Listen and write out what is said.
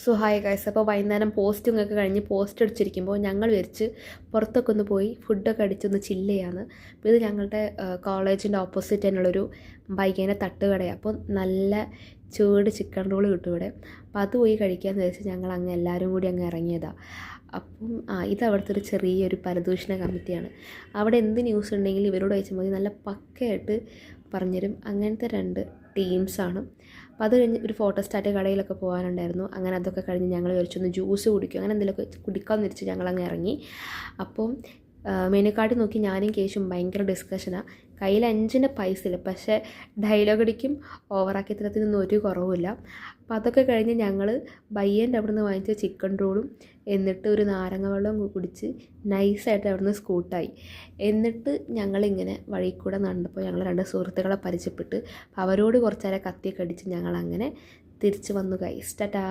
So hi guys, അപ്പോൾ വൈകുന്നേരം posting ഒക്കെ കഴിഞ്ഞ് പോസ്റ്റ് അടിച്ചിരിക്കുമ്പോൾ ഞങ്ങൾ വിരിച്ച് പുറത്തൊക്കെ ഒന്ന് പോയി ഫുഡൊക്കെ അടിച്ചൊന്ന് ചില്ല് ചെയ്യാന്ന്. അപ്പോൾ ഇത് ഞങ്ങളുടെ കോളേജിൻ്റെ ഓപ്പോസിറ്റ് തന്നെയുള്ളൊരു ബൈക്കിൻ്റെ തട്ടുകടയാണ്. അപ്പോൾ നല്ല ചൂട് ചിക്കൻ റോൾ കിട്ടും ഇവിടെ. അപ്പോൾ അത് പോയി കഴിക്കാമെന്ന് വെച്ച് ഞങ്ങൾ അങ്ങ് എല്ലാവരും കൂടി അങ്ങ് ഇറങ്ങിയതാണ്. അപ്പം ഇത് അവിടുത്തെ ഒരു ചെറിയൊരു പരദൂഷണ കമ്മിറ്റിയാണ്. അവിടെ എന്ത് ന്യൂസ് ഉണ്ടെങ്കിലും ഇവരോട് ചോദിച്ചാൽ മതി, നല്ല പക്കയായിട്ട് പറഞ്ഞുതരും. അങ്ങനത്തെ 2 ടീംസാണ്. അപ്പോൾ അത് കഴിഞ്ഞ് ഒരു ഫോട്ടോസ്റ്റാറ്റ് കടയിലൊക്കെ പോകാനുണ്ടായിരുന്നു. അങ്ങനെ അതൊക്കെ കഴിഞ്ഞ് ഞങ്ങൾ വിളിച്ചൊന്ന് ജ്യൂസ് കുടിക്കും, അങ്ങനെ എന്തെങ്കിലുമൊക്കെ കുടിക്കാമെന്ന് വെച്ച് ഞങ്ങളങ്ങ് ഇറങ്ങി. അപ്പം മെനു കാർഡ് നോക്കി ഞാനും കേശും ഭയങ്കര ഡിസ്കഷനാണ്. കയ്യിൽ 5 പൈസ ഇല്ല, പക്ഷേ ഡയലോഗ് അടിക്കും ഓവറാക്കി തരത്തിനൊന്നും ഒരു കുറവുമില്ല. അപ്പോൾ അതൊക്കെ കഴിഞ്ഞ് ഞങ്ങൾ ബയ്യൻ്റെ അവിടെ നിന്ന് വാങ്ങിച്ച ചിക്കൻ റോളും എന്നിട്ട് ഒരു നാരങ്ങ വെള്ളം കുടിച്ച് നൈസായിട്ട് അവിടെ നിന്ന് സ്കൂട്ടായി. എന്നിട്ട് ഞങ്ങളിങ്ങനെ വഴി കൂടെ നടന്നപ്പോൾ ഞങ്ങൾ 2 സുഹൃത്തുക്കളെ പരിചയപ്പെട്ട് അവരോട് കുറച്ച് നേരം കത്തിയൊക്കെ അടിച്ച് ഞങ്ങളങ്ങനെ തിരിച്ച് വന്നു ഗൈസ്. ടാറ്റാ.